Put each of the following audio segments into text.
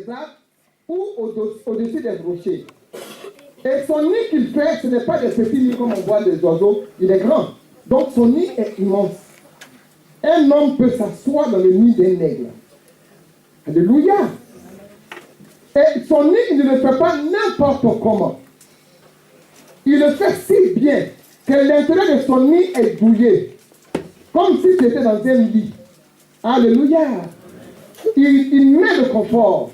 des arbres ou au-dessus des rochers. Et son nid qu'il fait, ce n'est pas des petits nids comme on voit des oiseaux, il est grand. Donc son nid est immense. Un homme peut s'asseoir dans le nid d'un aigle. Alléluia. Et son nid, il ne le fait pas n'importe comment. Il le fait si bien que l'intérieur de son nid est douillé. Comme si tu étais dans un lit. Alléluia. Il met le confort.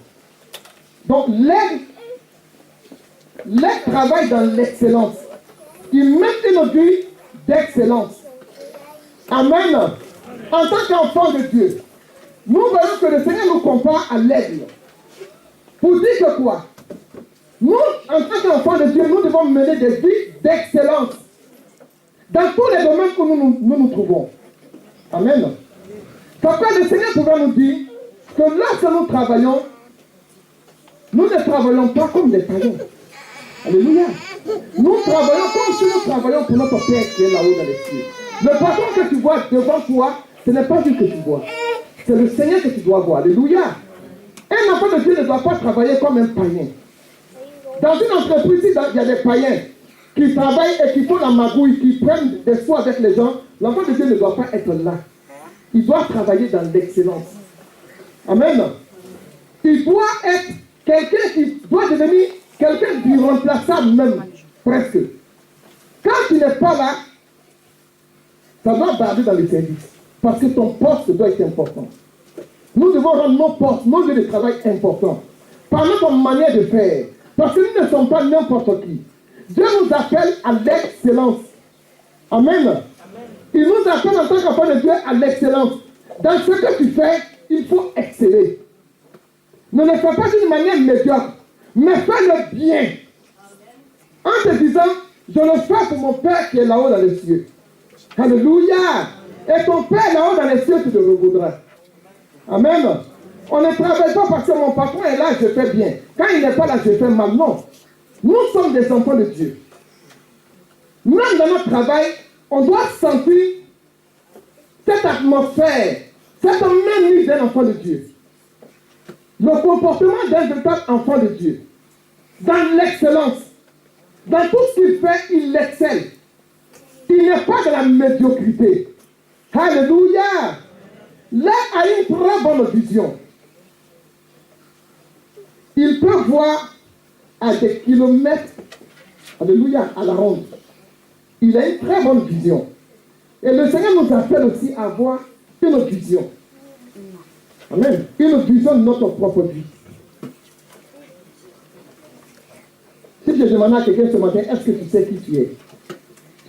Donc l'aigle travaille dans l'excellence. Il met une vie d'excellence. Amen. En tant qu'enfant de Dieu, nous voyons que le Seigneur nous compare à l'aigle. Pour dire que quoi? Nous, en tant qu'enfants de Dieu, nous devons mener des vies d'excellence. Dans tous les domaines que nous trouvons. Amen. Pourquoi le Seigneur pouvait nous dire que lorsque nous travaillons, nous ne travaillons pas comme des païens. Alléluia. Nous travaillons comme si nous travaillons pour notre Père qui est là-haut dans les cieux. Le patron que tu vois devant toi, ce n'est pas lui que tu vois. C'est le Seigneur que tu dois voir. Alléluia. Un enfant de Dieu ne doit pas travailler comme un païen. Dans une entreprise, il y a des païens qui travaillent et qui font la magouille, qui prennent des sous avec les gens. L'enfant de Dieu ne doit pas être là. Il doit travailler dans l'excellence. Amen. Il doit être quelqu'un qui doit devenir quelqu'un d'irremplaçable même, presque. Quand tu n'es pas là, ça doit barrer dans les services. Parce que ton poste doit être important. Nous devons rendre nos postes, nos lieux de travail importants. Par notre manière de faire. Parce que nous ne sommes pas n'importe qui. Dieu nous appelle à l'excellence. Amen. Amen. Il nous appelle en tant qu'enfant de Dieu à l'excellence. Dans ce que tu fais, il faut exceller. Ne le fais pas d'une manière médiocre, mais fais-le bien. En te disant, je le fais pour mon Père qui est là-haut dans les cieux. Alléluia. Et ton Père là-haut dans les cieux, tu le revaudras. Amen. On ne travaille pas parce que mon patron est là, je fais bien. Quand il n'est pas là, je fais mal. Non. Nous sommes des enfants de Dieu. Même dans notre travail, on doit sentir cette atmosphère, cette même nuit d'un enfant de Dieu. Le comportement d'un véritable enfant de Dieu. Dans l'excellence. Dans tout ce qu'il fait, il excelle. Il n'est pas de la médiocrité. Alléluia. Là a une très bonne vision. Il peut voir à des kilomètres, alléluia, à la ronde. Il a une très bonne vision. Et le Seigneur nous appelle aussi à avoir une vision. Amen. Une vision de notre propre vie. Si je demande à quelqu'un ce matin, est-ce que tu sais qui tu es?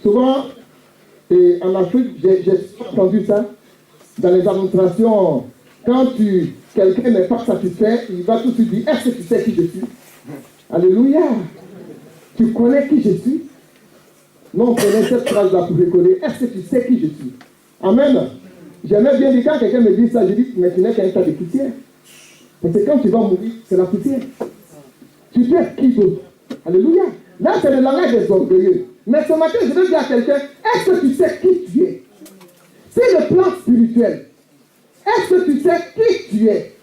Souvent, en Afrique, j'ai entendu ça. Dans les administrations, quand quelqu'un n'est pas satisfait, il va tout de suite dire, est-ce que tu sais qui je suis? Alléluia. Tu connais qui je suis? Non, on connaît cette phrase-là pour reconnaître. Est-ce que tu sais qui je suis? Amen. J'aimais bien dire, quand quelqu'un me dit ça, je dis, mais tu n'es qu'un tas de poussière. Parce que quand tu vas mourir, c'est la poussière. Tu peux être qui d'autre? Alléluia. Là, c'est le langage des orgueilleux. Mais ce matin, je veux dire à quelqu'un, est-ce que tu sais qui tu es? C'est le plan spirituel. Est-ce que tu sais qui tu es?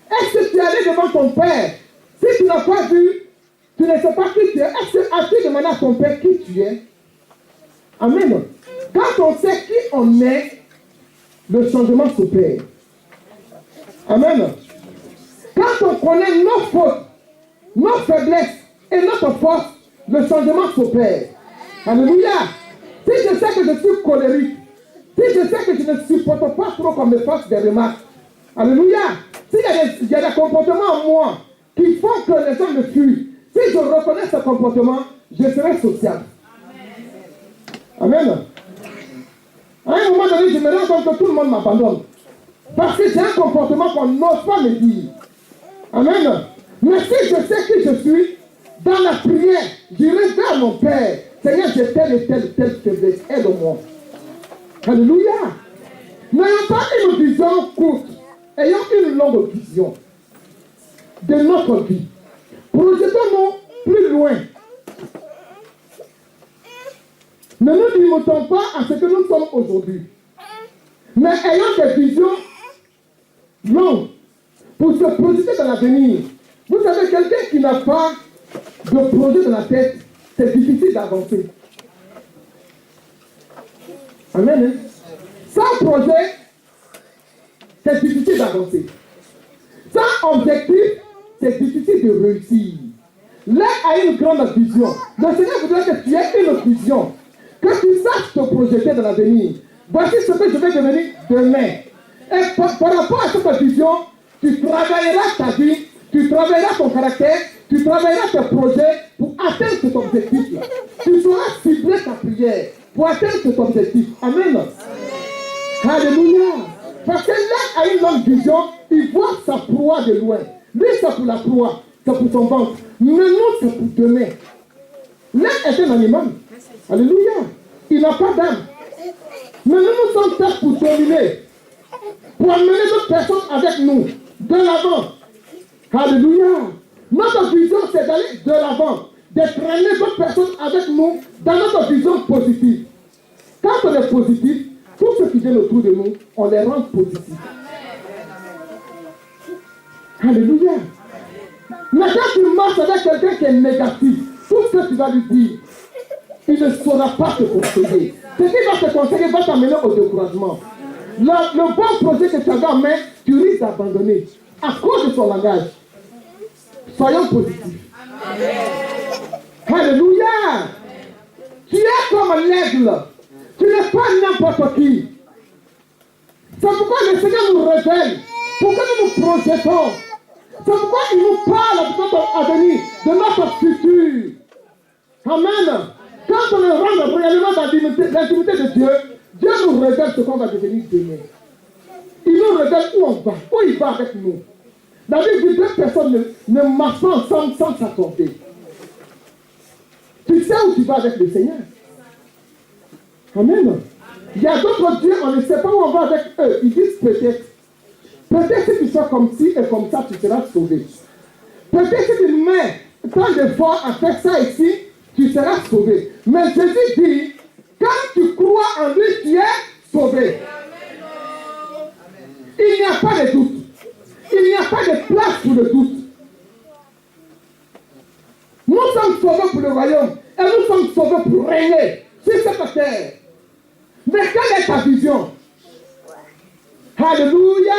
Est-ce que tu es allé devant ton Père? Si tu n'as pas vu, tu ne sais pas qui tu es. Est-ce que as-tu demandé à ton Père qui tu es? Amen. Quand on sait qui on est, le changement s'opère. Amen. Quand on connaît nos fautes, nos faiblesses et notre force, le changement s'opère. Alléluia. Si je sais que je suis colérique, si je sais que je ne supporte pas trop qu'on me fasse des remarques, alléluia. S'il y a des comportements en moi qui font que les gens me fuient, si je reconnais ce comportement, je serai sociable. Amen. À un moment donné, je me rends compte que tout le monde m'abandonne. Parce que j'ai un comportement qu'on n'ose pas me dire. Amen. Mais si je sais qui je suis, dans la prière, j'irai vers mon Père. Seigneur, j'ai telle et telle faiblesse. Aide-moi. Alléluia. N'ayons pas une vision courte. Ayons une longue vision de notre vie. Projetons-nous plus loin. Ne nous limitons pas à ce que nous sommes aujourd'hui. Mais ayons des visions longues. pour se projeter dans l'avenir. Vous savez, quelqu'un qui n'a pas de projet dans la tête, c'est difficile d'avancer. Amen. Hein? Sans projet, c'est difficile d'avancer. Sans objectif, c'est difficile de réussir. L'un a une grande vision. Le Seigneur voudrait que tu aies une vision, que tu saches te projeter dans l'avenir. Voici ce que je vais devenir demain. Et par rapport à cette vision, tu travailleras ta vie, tu travailleras ton caractère, tu travailleras tes projets pour atteindre cet objectif-là. Tu sauras cibler ta prière pour atteindre cet objectif. Amen. Alléluia. Parce que l'un a une longue vision, il voit sa proie de loin. Lui, c'est pour la proie, c'est pour son ventre. Mais nous, c'est pour demain. L'un est un animal. Alléluia. Il n'a pas d'âme. Mais nous sommes faits pour dominer, pour amener d'autres personnes avec nous, de l'avant. Alléluia. Notre vision, c'est d'aller de l'avant, de traîner d'autres personnes avec nous dans notre vision positive. Quand on est positif, tout ce qui vient autour de nous, on les rend positifs. Alléluia. Mais quand tu marches avec quelqu'un qui est négatif, tout ce que tu vas lui dire, il ne saura pas te conseiller. Ce qui va te conseiller va t'amener au découragement. Le bon projet que tu as en main, tu risques d'abandonner à cause de son langage. Soyons positifs. Alléluia. Tu es comme l'aigle. Tu n'es pas n'importe qui. C'est pourquoi le Seigneur nous révèle. Pourquoi nous nous projetons. C'est pourquoi il nous parle de notre avenir, de notre futur. Amen. Quand on rentre réellement dans l'intimité de Dieu, Dieu nous révèle ce qu'on va devenir demain. Il nous révèle où on va, où il va avec nous. La Bible dit deux personnes ne marchent pas ensemble sans s'accorder. Tu sais où tu vas avec le Seigneur. Amen. Il y a d'autres dieux, on ne sait pas où on va avec eux. Ils disent peut-être. Peut-être si tu sois comme ci et comme ça, tu seras sauvé. Peut-être si tu mets tant d'efforts à faire ça ici, tu seras sauvé. Mais Jésus dit, quand tu crois en lui, tu es sauvé. Il n'y a pas de doute. Il n'y a pas de place pour le doute. Nous sommes sauvés pour le royaume et nous sommes sauvés pour régner sur cette terre. Mais quelle est ta vision? Alléluia!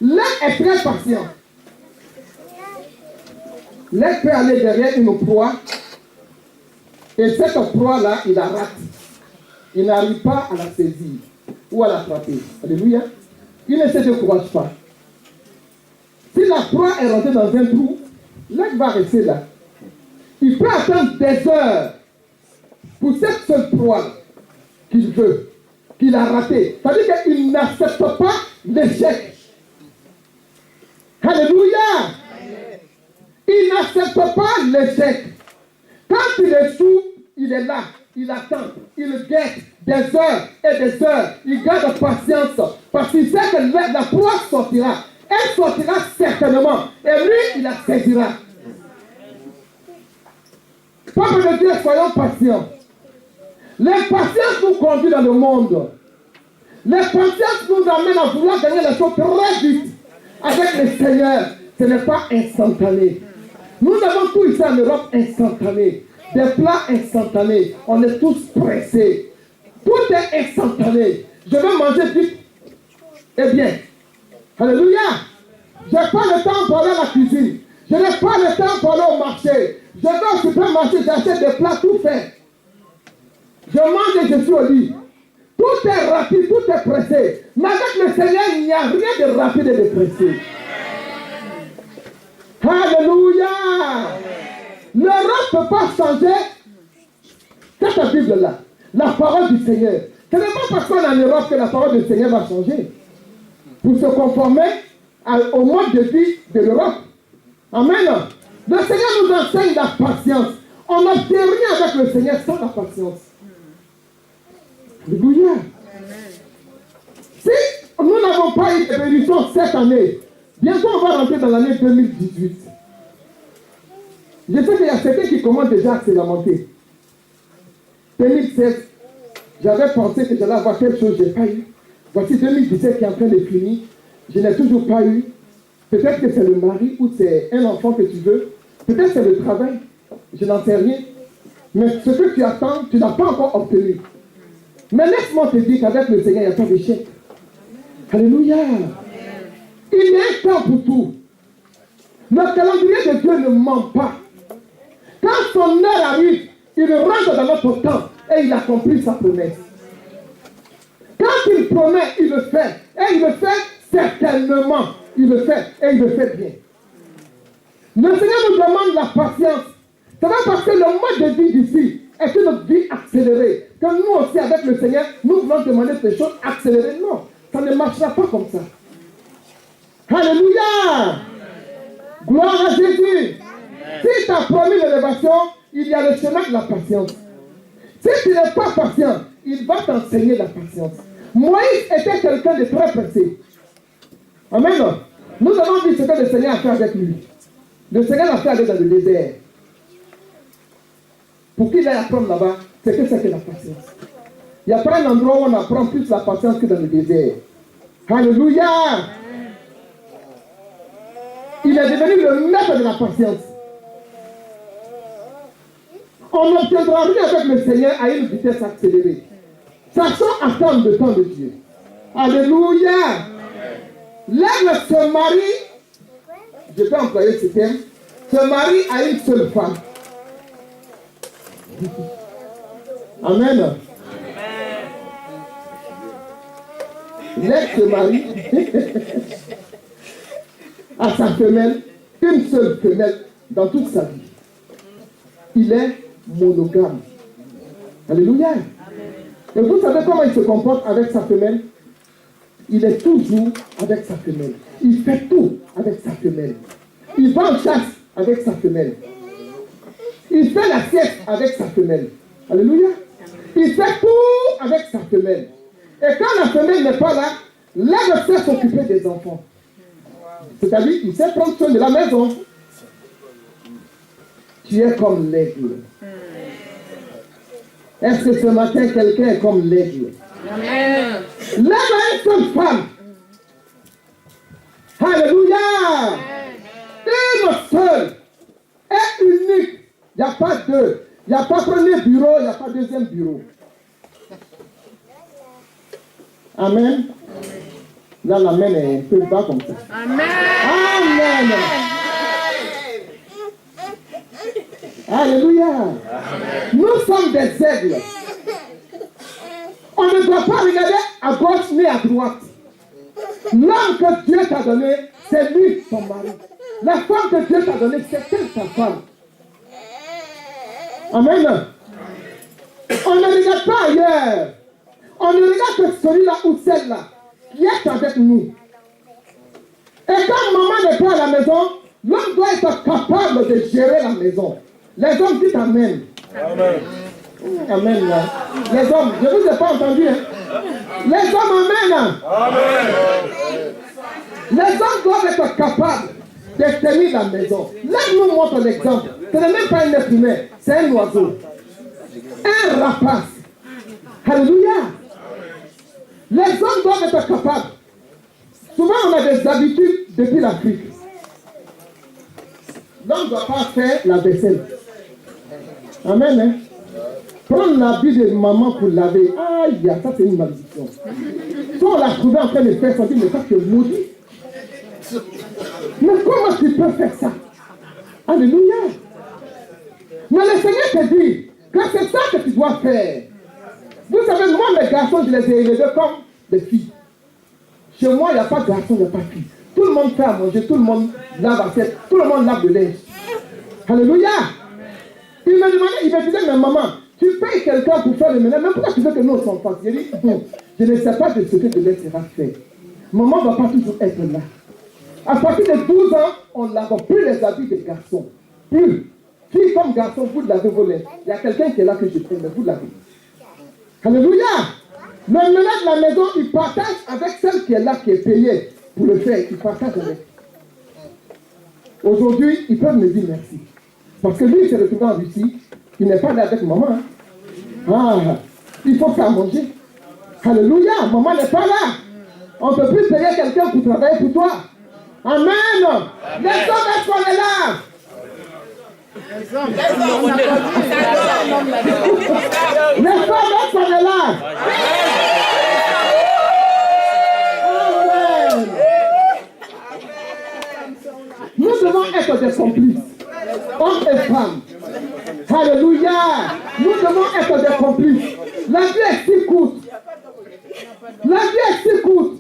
L'un est très patient. L'un peut aller derrière une proie et cette proie-là, il la rate. Il n'arrive pas à la saisir ou à l'attraper. Alléluia. Il ne se décourage pas. Si la proie est rentrée dans un trou, l'aigle va rester là. Il peut attendre des heures pour cette seule proie qu'il veut, qu'il a ratée. C'est-à-dire qu'il n'accepte pas l'échec. Alléluia. Il n'accepte pas l'échec. Quand il échoue, il est là. Il attend, il guette des heures et des heures. Il garde patience parce qu'il sait que la proie sortira. Elle sortira certainement. Et lui, il la saisira. Peuple de Dieu, soyons patients. L'impatience nous conduit dans le monde. L'impatience nous amène à vouloir gagner les choses très vite. Avec le Seigneur, ce n'est pas instantané. Nous avons tout ici en Europe instantané. Des plats instantanés. On est tous pressés. Tout est instantané. Je vais manger vite. Eh bien. Alléluia. Je n'ai pas le temps pour aller à la cuisine. Je n'ai pas le temps pour aller au marché. Je vais au supermarché, j'achète des plats tout faits. Je mange et je suis au lit. Tout est rapide, tout est pressé. Mais avec le Seigneur, il n'y a rien de rapide et de pressé. Alléluia. L'Europe ne peut pas changer cette Bible-là. La parole du Seigneur. Ce n'est pas parce qu'on est en Europe que la parole du Seigneur va changer. Pour se conformer au mode de vie de l'Europe. Amen. Le Seigneur nous enseigne la patience. On n'obtient rien avec le Seigneur sans la patience. Alléluia. Si nous n'avons pas eu de bénédiction cette année, bientôt on va rentrer dans l'année 2018. Je sais qu'il y a certains qui commencent déjà à se lamenter. 2016, J'avais pensé que j'allais avoir quelque chose, je n'ai pas eu. Voici 2017 qui est en train de finir. Je n'ai toujours pas eu. Peut-être que c'est le mari ou c'est un enfant que tu veux. Peut-être que c'est le travail. Je n'en sais rien. Mais ce que tu attends, tu n'as pas encore obtenu. Mais laisse-moi te dire qu'avec le Seigneur, il n'y a pas d'échec. Alléluia. Il y a un temps pour tout. Le calendrier de Dieu ne ment pas. Quand son heure arrive, il rentre dans notre temps et il accomplit sa promesse. Quand il promet, il le fait. Et il le fait certainement. Il le fait et il le fait bien. Le Seigneur nous demande la patience. Ça va parce que le mode de vie d'ici est une vie accélérée. Que nous aussi, avec le Seigneur, nous voulons demander des choses accélérées. Non, ça ne marchera pas comme ça. Alléluia! Gloire à Jésus! Si tu as promis l'élévation, il y a le chemin de la patience. Si tu n'es pas patient, il va t'enseigner la patience. Moïse était quelqu'un de très pressé. Amen. Nous avons vu ce que le Seigneur a fait avec lui. Le Seigneur l'a fait aller dans le désert. Pour qu'il aille apprendre là-bas, c'est que la patience. Il n'y a pas un endroit où on apprend plus la patience que dans le désert. Alléluia! Il est devenu le maître de la patience. On n'obtiendra rien avec le Seigneur à une vitesse accélérée. Sachons attendre le temps de Dieu. Alléluia! L'aigle se marie, je peux employer ce terme, se marie à une seule femme. Amen. L'aigle se marie à sa femelle, une seule femelle dans toute sa vie. Il est monogame. Alléluia. Et vous savez comment il se comporte avec sa femelle? Il est toujours avec sa femelle. Il fait tout avec sa femelle. Il va en chasse avec sa femelle. Il fait la sieste avec sa femelle. Alléluia. Il fait tout avec sa femelle. Et quand la femelle n'est pas là, l'aigle sait s'occuper des enfants. C'est-à-dire, il sait prendre soin de la maison. Tu es comme l'aigle. Est-ce que ce matin, quelqu'un est comme l'aigle? Amen. L'aigle est une seule femme. Alléluia. Une seule. Et unique. Il n'y a pas deux. Il n'y a pas premier bureau, il n'y a pas deuxième bureau. Amen. Là, la main est un peu bas comme ça. Amen. Amen. Alléluia. Amen. Nous sommes des aigles. On ne doit pas regarder à gauche ni à droite. L'homme que Dieu t'a donné, c'est lui, ton mari. La femme que Dieu t'a donnée, c'est elle, ta femme. Amen. On ne regarde pas ailleurs. On ne regarde que celui-là ou celle-là qui est avec nous. Et quand maman n'est pas à la maison, l'homme doit être capable de gérer la maison. Les hommes disent Amen. Amen. Amen. Là. Les hommes, je ne vous ai pas entendu. Hein? Les hommes, Amen. Amen. Les hommes doivent être capables de tenir la maison. Laisse-nous montrer l'exemple. Ce n'est même pas un être humain, c'est un oiseau. Un rapace. Alléluia. Les hommes doivent être capables. Souvent, on a des habitudes depuis l'Afrique. L'homme ne doit pas faire la vaisselle. Amen. Hein? Prendre l'habit de maman pour laver. Aïe, ça c'est une malédiction. Si on l'a trouvé en train de faire ça, dit, mais ça c'est maudit. Mais comment tu peux faire ça? Alléluia. Mais le Seigneur te dit que c'est ça que tu dois faire. Vous savez, moi, mes garçons, je les ai élevés comme des filles. Chez moi, il n'y a pas de garçon, il n'y a pas de fille. Tout le monde fait à manger, tout le monde lave à tête, tout le monde lave de linge. Alléluia. Il me demandait, il me disait, mais maman, tu payes quelqu'un pour faire le ménage, mais pourquoi tu veux que nous on s'en fasse? J'ai dit, je ne sais pas de ce que de l'aide sera fait. Maman ne va pas toujours être là. À partir de 12 ans, on ne lave plus les habits des garçons. Plus. Fille comme garçon, vous lavez vos lèvres. Il y a quelqu'un qui est là que je prie, mais vous lavez. Alléluia. Le ménage de la maison, il partage avec celle qui est là, qui est payée pour le faire. Il partage avec. Aujourd'hui, ils peuvent me dire merci. Parce que lui, il s'est retrouvé en Russie. Il n'est pas là avec maman. Hein. Ah. Il faut faire manger. Alléluia, maman n'est pas là. On ne peut plus payer quelqu'un pour travailler pour toi. Amen. Les hommes, est-ce qu'on est là? Les femmes, est-ce qu'on est là? Amen. Nous devons être des complices, hommes et femmes. Alléluia. Nous devons être des complices. La vie est si courte. La vie est si courte.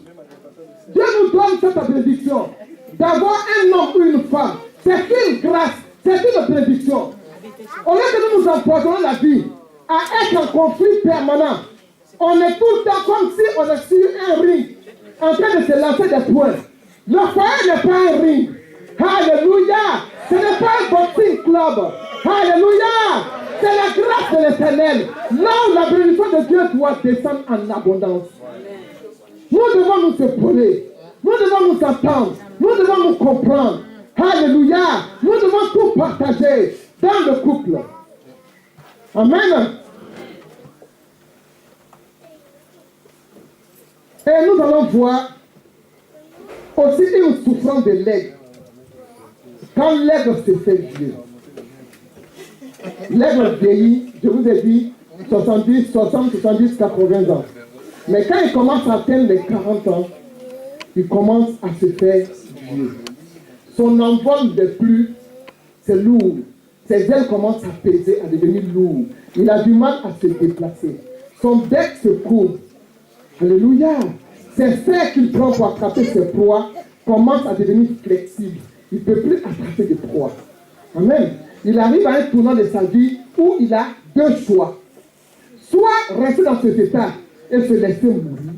Dieu nous donne cette bénédiction d'avoir un homme ou une femme. C'est une grâce, c'est une bénédiction. Au lieu que nous nous empoisonnons la vie à être en conflit permanent, on est tout le temps comme si on est sur un ring en train de se lancer des points. Le foyer n'est pas un ring. Alléluia. Ce n'est pas un boxing club. Alléluia. C'est la grâce de l'Éternel. Là où la bénédiction de Dieu doit descendre en abondance. Nous devons nous épauler. Nous devons nous entendre. Nous devons nous comprendre. Alléluia. Nous devons tout partager dans le couple. Amen. Et nous allons voir aussi une souffrance de l'aigle. Quand l'aigle se fait vieux. L'aigle vieillit, je vous ai dit, 70, 60, 70, 80 ans. Mais quand il commence à atteindre les 40 ans, il commence à se faire vieux. Son envol de plus, c'est lourd. Ses ailes commencent à peser, à devenir lourdes. Il a du mal à se déplacer. Son bec se courbe. Alléluia. Ses serres qu'il prend pour attraper ses proies commencent à devenir flexibles. Il ne peut plus attraper de proies. Amen. Il arrive à un tournant de sa vie où il a deux choix. Soit rester dans cet état et se laisser mourir,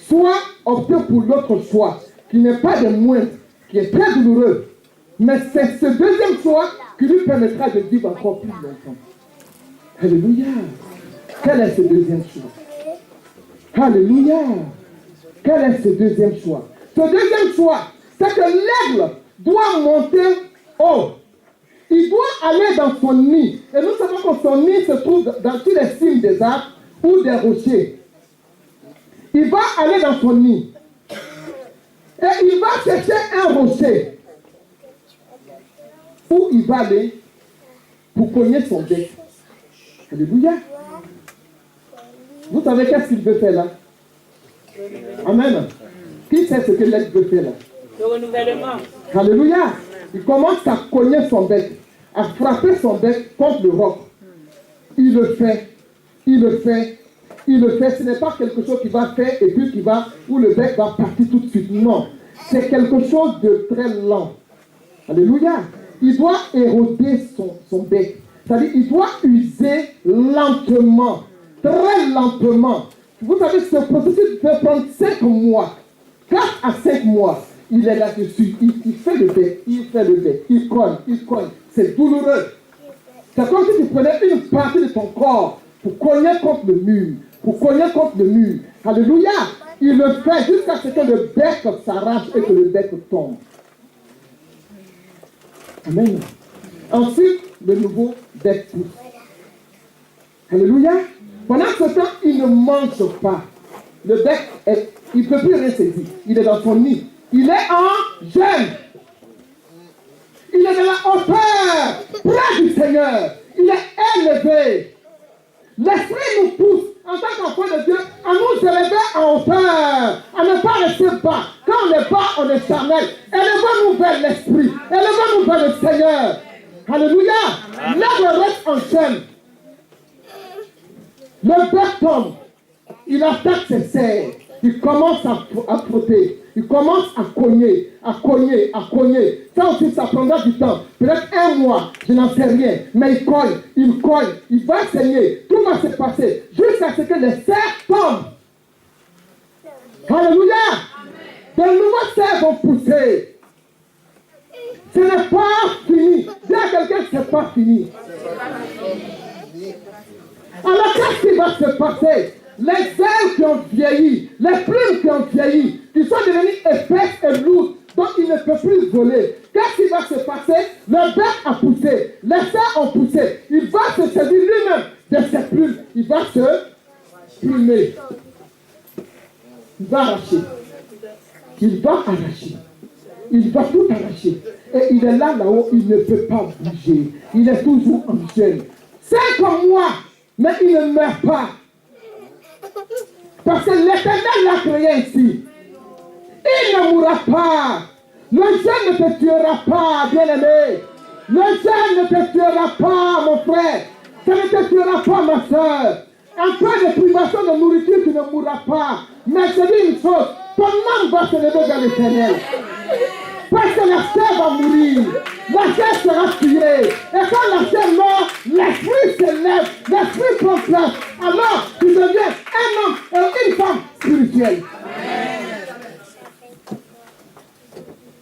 soit opter pour l'autre choix, qui n'est pas de moindre, qui est très douloureux. Mais c'est ce deuxième choix qui lui permettra de vivre encore plus longtemps. Alléluia. Quel est ce deuxième choix? Alléluia. Quel est ce deuxième choix? Ce deuxième choix, c'est que l'aigle doit monter haut. Il doit aller dans son nid. Et nous savons que son nid se trouve dans tous les cimes des arbres ou des rochers. Il va aller dans son nid. Et il va chercher un rocher où il va aller pour cogner son bec. Alléluia. Vous savez qu'est-ce qu'il veut faire là? Amen. Qui sait ce que l'aigle veut faire là? Le renouvellement. Alléluia. Il commence à cogner son bec, à frapper son bec contre le roc. Il le fait. Il le fait. Il le fait. Ce n'est pas quelque chose qu'il va faire et puis où le bec va partir tout de suite. Non. C'est quelque chose de très lent. Alléluia. Il doit éroder son bec. C'est-à-dire, il doit user lentement. Très lentement. Vous savez, ce processus peut prendre 5 mois. 4 à 5 mois. Il est là-dessus. Il fait le bec. Il fait le bec. Il cogne. Il cogne. C'est douloureux. C'est comme si tu prenais une partie de ton corps pour cogner contre le mur. Pour cogner contre le mur. Alléluia. Il le fait jusqu'à ce que le bec s'arrache et que le bec tombe. Amen. Ensuite, le nouveau bec pousse. Alléluia. Pendant ce temps, il ne mange pas. Le bec, il ne peut plus rien saisir. Il est dans son nid. Il est en jeûne. Il est de la hauteur, près du Seigneur. Il est élevé. L'Esprit nous pousse, en tant qu'enfant de Dieu, à nous élever en hauteur, à ne pas rester bas. Quand on est bas, on est charnel. Élevons-nous vers l'Esprit. Élevons-nous vers le Seigneur. Alléluia. L'aigle reste en chaîne. Le bec tombe. Il attaque ses serres. Il commence à frotter. Il commence à cogner, à cogner, à cogner. Ça aussi, ça prendra du temps. Peut-être 1 mois, je n'en sais rien. Mais il cogne, il va saigner. Tout va se passer jusqu'à ce que les serres tombent. Alléluia. De nouveaux serres vont pousser. Ce n'est pas fini. Dis à quelqu'un que ce n'est pas fini. Alors, qu'est-ce qui va se passer? Les ailes qui ont vieilli, les plumes qui ont vieilli, qui sont devenues épaisses et lourdes, donc il ne peut plus voler. Qu'est-ce qui va se passer? Le bec a poussé, les serres ont poussé. Il va se servir lui-même de ses plumes. Il va se exprimer. Il va arracher. Il va arracher. Il va tout arracher. Et il est là-haut, il ne peut pas bouger. Il est toujours en gêne. C'est comme moi, mais il ne meurt pas. Parce que l'Éternel l'a créé ainsi. Il ne mourra pas. Le jeûne ne te tuera pas, bien-aimé. Le jeûne ne te tuera pas, mon frère. Ça ne te tuera pas, ma soeur. En cas de privation de nourriture, tu ne mourras pas. Mais je dis une chose, ton âme va se lever dans l'Éternel. Parce que la chair va mourir. La chair sera tuée. Et quand la chair meurt, l'esprit se lève. L'esprit prend place. Alors, tu deviens un homme et une femme spirituelle.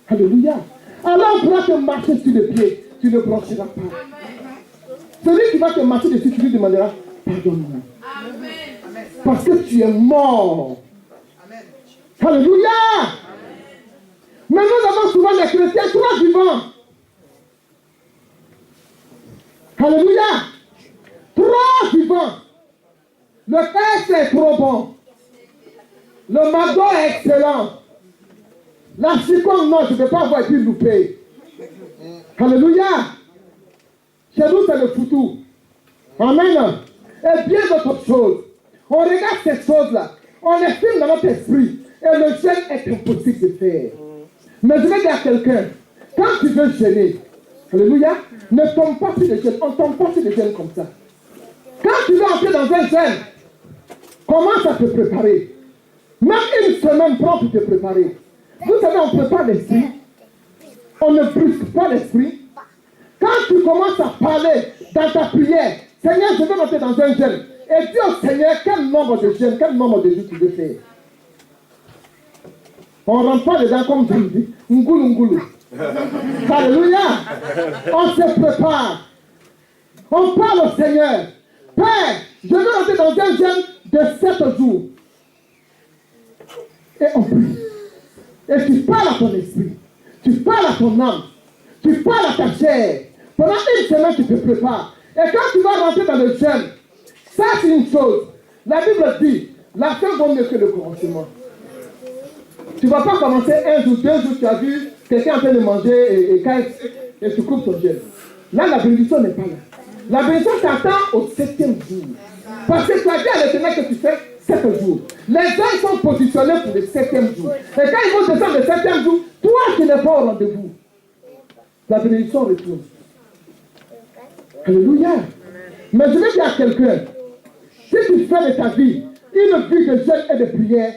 Alléluia. Alors on pourra te marcher sur les pieds. Tu ne broncheras pas. Celui qui va te marcher dessus, tu lui demanderas pardonne-moi. Parce que tu es mort. Alléluia. Mais nous avons souvent les chrétiens trop vivants. Alléluia. Trop vivants. Le texte est trop bon. Le magot est excellent. La chiconne, non, je ne peux pas avoir été loupé. Alléluia. Chez nous, c'est le foutu. Amen. Et bien d'autres choses. On regarde ces choses-là. On estime dans notre esprit. Et le jeûne est impossible de faire. Mais je vais dire à quelqu'un, quand tu veux jeûner, alléluia, ne tombe pas sur le jeûne. On ne tombe pas sur le jeûne comme ça. Quand tu veux entrer dans un jeûne, commence à te préparer. Même une semaine prends pour te préparer. Vous savez, on ne prépare l'esprit. On ne brusque pas l'esprit. Quand tu commences à parler dans ta prière, Seigneur, je veux entrer dans un jeûne. Et dis au Seigneur, quel nombre de jeûnes, quel nombre de jours tu veux faire. On ne rentre pas dedans comme Jésus. Ngoulou. Alléluia. On se prépare. On parle au Seigneur. Père, je veux entrer dans un jeûne de 7 jours. Et on prie. Et tu parles à ton esprit. Tu parles à ton âme. Tu parles à ta chair. Pendant une semaine, tu te prépares. Et quand tu vas rentrer dans le jeûne, ça c'est une chose. La Bible dit, la fin vaut mieux que le commencement. Tu ne vas pas commencer un jour, 2 jours, tu as vu quelqu'un en train de manger et tu coupes ton jeûne. Là, la bénédiction n'est pas là. La bénédiction t'attend au 7e jour. Parce que tu as dit à l'Éternel que tu fais 7 jours. Les gens sont positionnés pour le 7e jour. Et quand ils vont descendre le 7e jour, toi tu n'es pas au rendez-vous. La bénédiction retourne. Alléluia. Mais je vais dire à quelqu'un, si tu fais de ta vie une vie de jeûne et de prière,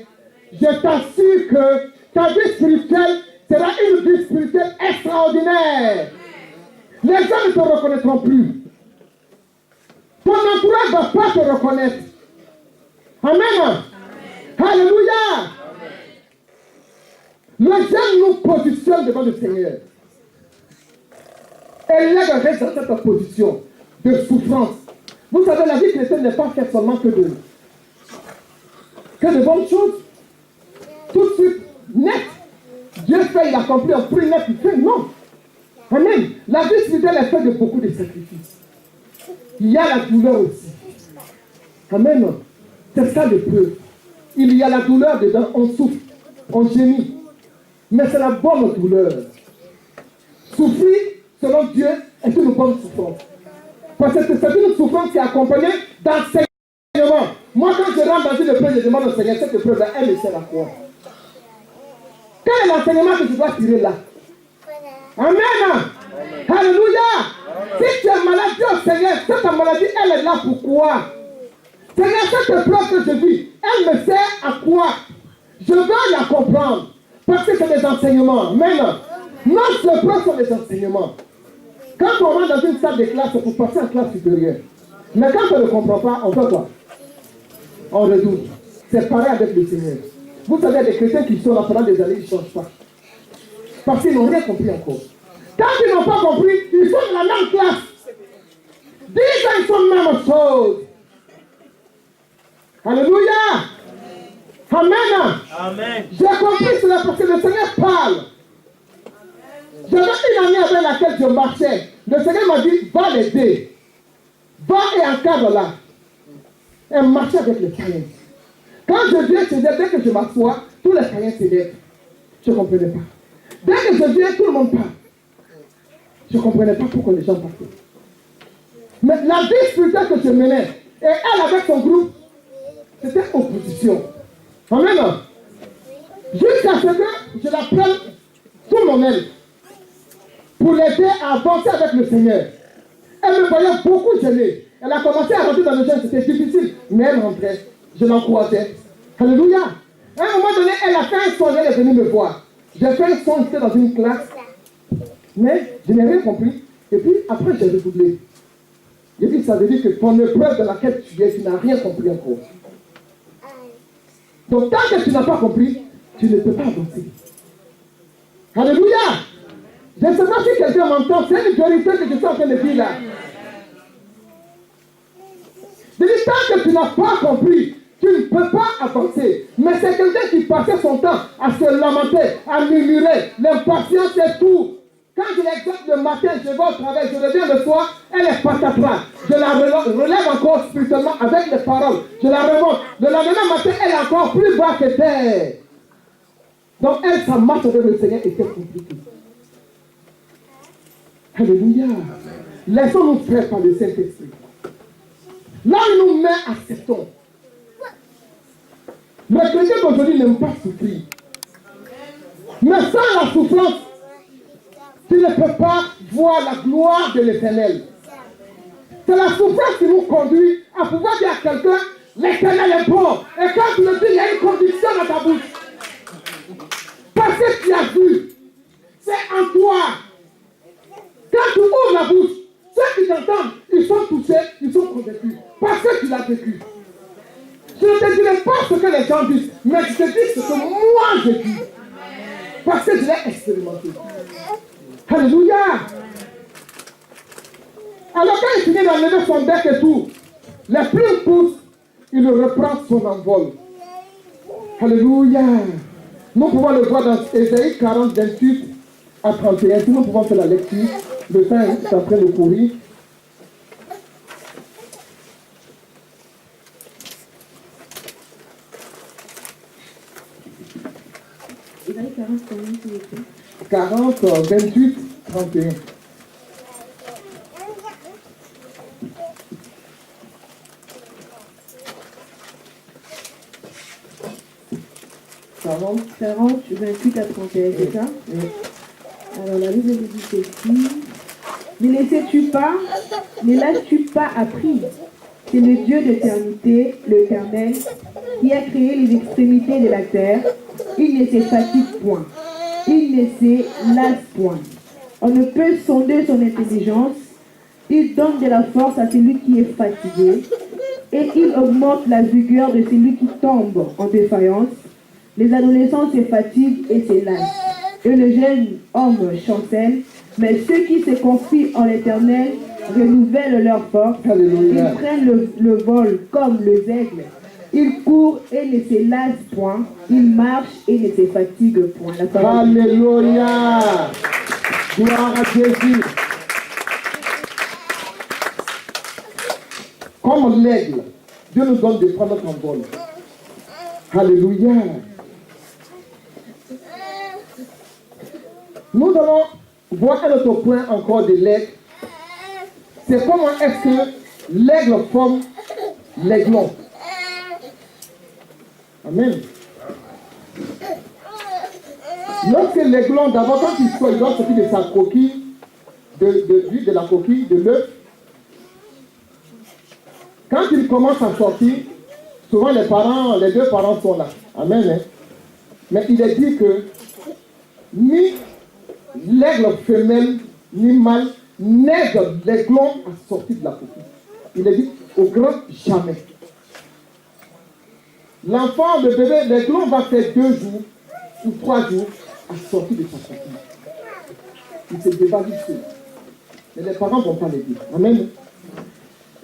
je t'assure que ta vie spirituelle sera une vie spirituelle extraordinaire. Les gens ne te reconnaîtront plus. Ton entourage ne va pas te reconnaître. Amen. Alléluia. Le jeûne nous positionne devant le Seigneur. Et il y a dans cette position de souffrance. Vous savez, la vie chrétienne n'est pas faite seulement que de bonnes choses. Tout de suite, net. Dieu fait, il accomplit, on prie net, il fait. Non. Amen. La vie spirituelle est faite de beaucoup de sacrifices. Il y a la douleur aussi. Amen. C'est ça l'épreuve. Il y a la douleur dedans, on souffre, on gémit. Mais c'est la bonne douleur. Souffrir, selon Dieu, est une bonne souffrance. Parce que c'est une souffrance qui est accompagnée d'enseignement. Moi, quand je rentre dans une épreuve, je demande au Seigneur, cette épreuve-là, elle me sert à quoi? Quel est l'enseignement que je dois tirer là? Amen. Alléluia. Si tu es malade, dis au Seigneur, cette maladie, elle est là pourquoi? Seigneur, cette épreuve que je vis, elle me sert à quoi? Je veux la comprendre. Parce que c'est des enseignements. Maintenant, notre épreuve sont des enseignements. Quand on rentre dans une salle de classe, c'est pour passer en classe supérieure. Mais quand on ne comprend pas, on fait quoi? On redoute. C'est pareil avec le Seigneur. Vous savez, il y a des chrétiens qui sont là pendant des années, ils ne changent pas. Parce qu'ils n'ont rien compris encore. Quand ils n'ont pas compris, ils sont dans la même classe. 10 ans, ils sont la même chose. Alléluia. Amen. Amen. J'ai compris cela parce que le Seigneur parle. J'avais une amie avec laquelle je marchais. Le Seigneur m'a dit, va l'aider. Va et encadre là. Elle marchait avec les païens. Quand je viens chez elle, dès que je m'assois, tous les païens se lèvent. Je ne comprenais pas. Dès que je viens, tout le monde parle. Je ne comprenais pas pourquoi les gens parlaient. Mais la vie spirituelle que je menais, et elle avec son groupe, c'était opposition. Amen. Jusqu'à ce que je la prenne sous mon aile pour l'aider à avancer avec le Seigneur. Elle me voyait beaucoup gênée. Elle a commencé à rentrer dans le jeûne, c'était difficile, mais elle rentrait. Je l'encourageais. Alléluia. À un moment donné, elle a fait un son, elle est venue me voir. J'ai fait un son, j'étais dans une classe, mais je n'ai rien compris. Et puis après, j'ai redoublé. J'ai dit, ça veut dire que ton épreuve dans laquelle tu es, tu n'as rien compris encore. Donc tant que tu n'as pas compris, tu ne peux pas avancer. Alléluia. Je ne sais pas si quelqu'un m'entend, c'est une vérité que je suis en train de dire là. Je dis, tant que tu n'as pas compris, tu ne peux pas avancer. Mais c'est quelqu'un qui passait son temps à se lamenter, à murmurer, l'impatience et tout. Quand je l'exerce le matin, je vais au travail, je reviens le soir, elle est patatras. Je la relève encore spirituellement avec les paroles. Je la remonte. Le lendemain matin, elle est encore plus bas que terre. Donc elle, sa marche avec le Seigneur était compliquée. Alléluia. Laissons-nous faire par le Saint-Esprit. Là où nous met, acceptons. Le chrétien d'aujourd'hui n'aime pas souffrir. Mais sans la souffrance, tu ne peux pas voir la gloire de l'Éternel. C'est la souffrance qui nous conduit à pouvoir dire à quelqu'un, l'Éternel est bon. Et quand tu le dis, il y a une conviction dans ta bouche. Parce que tu as vu, c'est en toi. Quand tu ouvres la bouche, ceux qui t'entendent, ils sont touchés, ils sont convaincus. Parce que tu l'as vécu. Je ne te dirai pas ce que les gens disent, mais je te dis ce que moi j'ai dit. Parce que je l'ai expérimenté. Alléluia. Alors quand il finit d'enlever son bec et tout, les plumes poussent, il reprend son envol. Alléluia. Nous pouvons le voir dans Ésaïe 40, 28 à 31. Si nous pouvons faire la lecture, le temps est en train de courir. Ésaïe 40, 28, 31. Quarante, 28 à 31, c'est ça? Oui. Alors la Bible dit ceci. Ne sais-tu pas, ne l'as-tu pas appris? C'est le Dieu d'éternité, l'Éternel, qui a créé les extrémités de la terre. Il ne se fatigue point. Il ne se lasse point. On ne peut sonder son intelligence. Il donne de la force à celui qui est fatigué. Et il augmente la vigueur de celui qui tombe en défaillance. Les adolescents se fatiguent et se lassent. Et le jeune homme chancelle. Mais ceux qui se confient en l'Éternel renouvellent leur force. Alléluia. Ils prennent le vol comme les aigles. Ils courent et ne se lassent point. Ils marchent et ne se fatiguent point. La parole. Alléluia. Gloire à Jésus. Comme l'aigle, Dieu nous donne de prendre notre envol. Alléluia. Nous allons voir un autre point encore de l'aigle. C'est comment est-ce que l'aigle forme l'aiglon. Amen. Lorsque l'aiglon, d'abord quand il sort, il doit sortir de sa coquille, de la coquille, de l'œuf. Quand il commence à sortir, souvent les deux parents sont là. Amen. Hein? Mais il est dit que ni l'aigle femelle, ni mâle, n'aide l'aiglon à sortir de la coquille. Il est dit au grand jamais. L'enfant, le bébé, l'aiglon va faire 2 jours ou 3 jours à sortir de sa coquille. Il se dévalise seul. Mais les parents ne vont pas l'aider. Amen.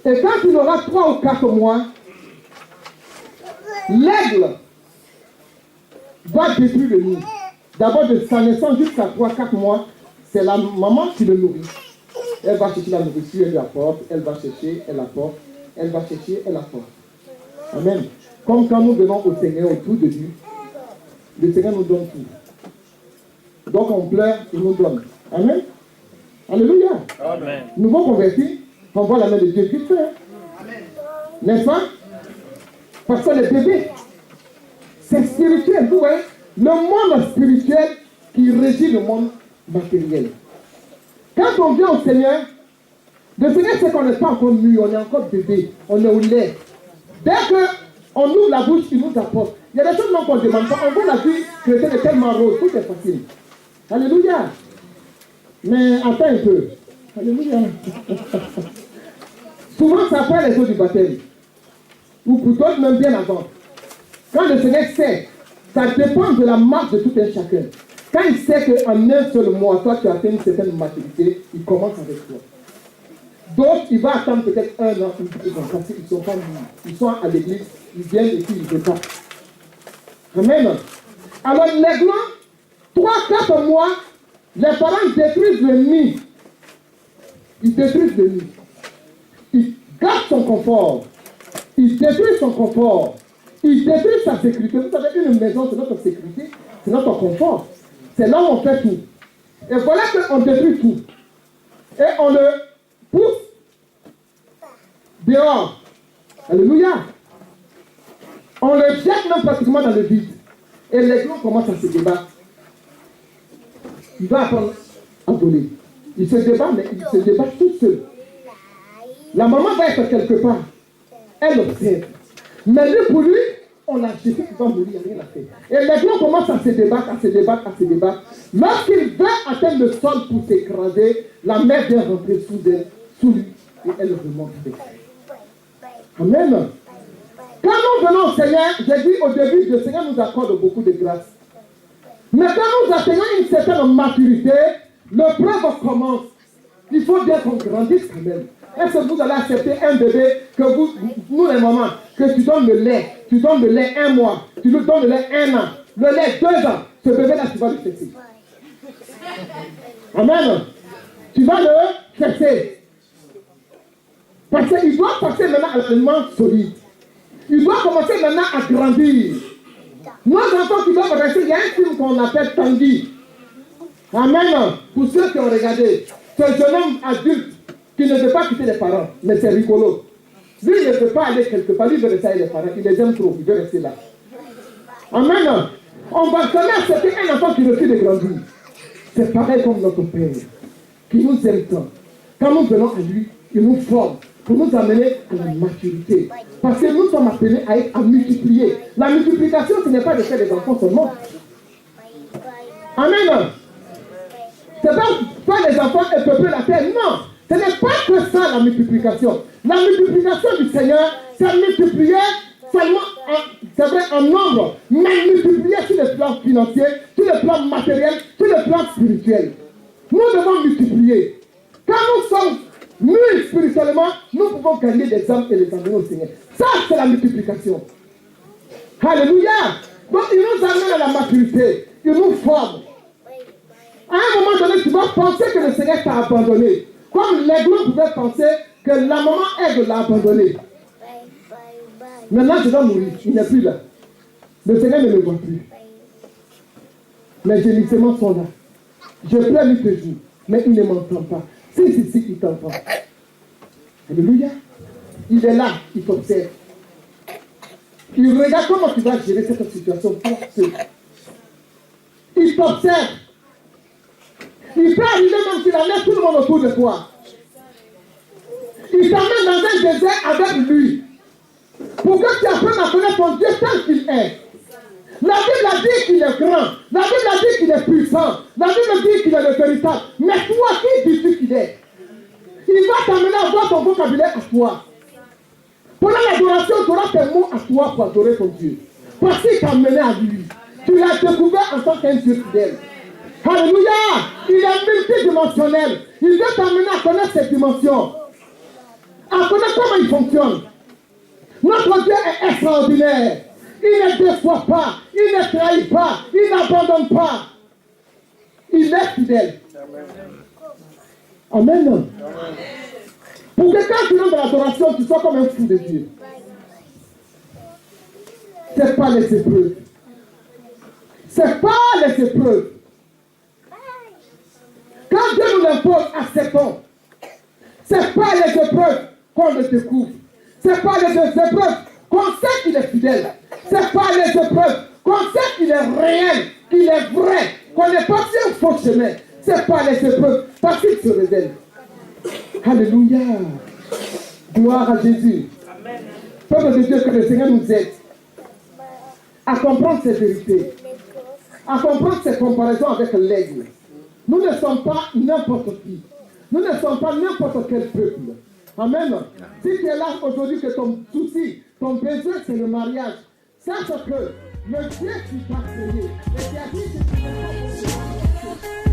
Et quand il aura 3 ou 4 mois, l'aigle va détruire le nid. D'abord de sa naissance jusqu'à 3-4 mois, c'est la maman qui le nourrit. Elle va chercher la nourriture, elle lui apporte, elle va chercher, elle apporte, elle va chercher, elle apporte. Amen. Comme quand nous venons au Seigneur au tout début, le Seigneur nous donne tout. Donc on pleure, il nous donne. Amen. Alléluia. Amen. Nouveau converti, on voit la main de Dieu vite fait. N'est-ce pas? Parce que le bébé, c'est spirituel. Vous voyez, le monde spirituel qui régit le monde matériel. Quand on vient au Seigneur, le Seigneur sait qu'on n'est pas encore nu, on est encore bébé, on est au lait. Dès qu'on ouvre la bouche, il nous apporte. Il y a des choses qu'on ne demande pas. On voit la vie chrétienne est tellement rose, tout est facile. Alléluia. Mais attends un peu. Alléluia. Souvent, ça après les eaux du baptême. Ou pour d'autres, même bien avant. Quand le Seigneur sait, ça dépend de la marche de tout un chacun. Quand il sait qu'en un seul mois, toi, tu as atteint une certaine maturité, il commence avec toi. D'autres, il va attendre peut-être 1 an, parce qu'ils ne sont pas venus. Ils sont à l'église, ils viennent et puis ils départent. Amen. Alors, les grands, 3-4 mois, les parents détruisent le nid. Ils détruisent le nid. Ils gardent son confort. Ils détruisent son confort. Ils détruisent sa sécurité. Vous savez, une maison, c'est notre sécurité, c'est notre confort. C'est là où on fait tout. Et voilà qu'on détruit tout. Et on le pousse dehors. Alléluia. On le jette même pratiquement dans le vide. Et les grands commencent à se débattre. Il va apprendre à voler. Il se débat, mais il se débat tout seul. La maman va être quelque part. Elle observe. Mais lui, pour lui, on l'a jeté, il va mourir, il n'y a rien à faire. Et les grands commencent à se débattre, à se débattre, à se débattre. Lorsqu'il veut atteindre le sol pour s'écraser, la mère vient rentrer sous lui et elle remonte avec lui. Amen. Quand nous venons au Seigneur, j'ai dit au début, le Seigneur nous accorde beaucoup de grâce. Mais quand nous atteignons une certaine maturité, le preuve commence. Il faut bien qu'on grandisse quand même. Est-ce que vous allez accepter un bébé que nous les mamans, que tu donnes le lait 1 mois, tu lui donnes le lait 1 an, le lait 2 ans, ce bébé-là, tu vas le fesser. Amen. Tu vas le fesser. Parce qu'il doit passer maintenant à l'aliment solide. Il doit commencer maintenant à grandir. Nos enfants qui doivent rester, il y a un film qu'on appelle Tanguy. Amen. Pour ceux qui ont regardé, c'est un jeune homme adulte qui ne veut pas quitter les parents, mais c'est rigolo. Lui, il ne veut pas aller quelque part, lui, il veut rester avec les parents, il les aime trop, il veut rester là. Amen. On va jamais accepter un enfant qui refuse de grandir. C'est pareil comme notre Père, qui nous aime tant. Quand nous venons à lui, il nous forme pour nous amener à la maturité. Parce que nous sommes appelés à multiplier. La multiplication, ce n'est pas de faire des enfants seulement. Amen. C'est pas faire des enfants et peupler la terre. Non. Ce n'est pas que ça la multiplication. La multiplication du Seigneur, c'est multiplier seulement, c'est vrai, en nombre, mais multiplier sur le plan financier, sur le plan matériel, sur le plan spirituel. Nous devons multiplier. Quand nous sommes mûrs spirituellement, nous pouvons gagner des âmes et les amener au Seigneur. Ça, c'est la multiplication. Alléluia. Donc, il nous amène à la maturité. Il nous forme. À un moment donné, tu vas penser que le Seigneur t'a abandonné. Comme l'aigle pouvait penser que la maman aigle l'a abandonné. Maintenant, je dois mourir. Il n'est plus là. Le Seigneur ne me voit plus. Mes gémissements sont là. Je pleure nuit et jour, mais il ne m'entend pas. Si, il t'entend. Alléluia. Il est là, il t'observe. Il regarde comment tu vas gérer cette situation pour seul. Il t'observe. Il peut arriver même qu'il amène tout le monde autour de toi. Il t'amène dans un désert avec lui. Pour que tu apprennes à connaître ton Dieu tel qu'il est. La Bible a dit qu'il est grand. La Bible a dit qu'il est puissant. La Bible dit qu'il est le véritable. Mais toi, qui dis-tu qu'il est? Il va t'amener à voir ton vocabulaire à toi. Pendant l'adoration, tu auras tes mots à toi pour adorer ton Dieu. Parce qu'il t'a amené à lui. Tu l'as découvert en tant qu'un Dieu fidèle. Alléluia! Il est multidimensionnel. Il veut t'amener à connaître ses dimensions. À connaître comment il fonctionne. Notre Dieu est extraordinaire. Il ne déçoit pas. Il ne trahit pas. Il n'abandonne pas. Il est fidèle. Amen. Amen. Pour que quand tu rentres dans l'adoration, tu sois comme un fou de Dieu. Ce n'est pas les épreuves. Ce n'est pas les épreuves. Quand Dieu nous l'impose, acceptons. Ce n'est pas les épreuves qu'on le découvre. Ce n'est pas les épreuves qu'on sait qu'il est fidèle. Ce n'est pas les épreuves qu'on sait qu'il est réel, qu'il est vrai, qu'on est parti au faux chemin. Ce n'est pas les épreuves parce qu'il se révèle. Alléluia. Gloire à Jésus. Amen. Peuple de Dieu, que le Seigneur nous aide à comprendre ces vérités, à comprendre ces comparaisons avec l'aigle. Nous ne sommes pas n'importe qui. Nous ne sommes pas n'importe quel peuple. Amen. Si tu es là aujourd'hui, que ton souci, ton besoin, c'est le mariage, sache que le Dieu qui t'a créé, et qui a dit que tu ne peux pas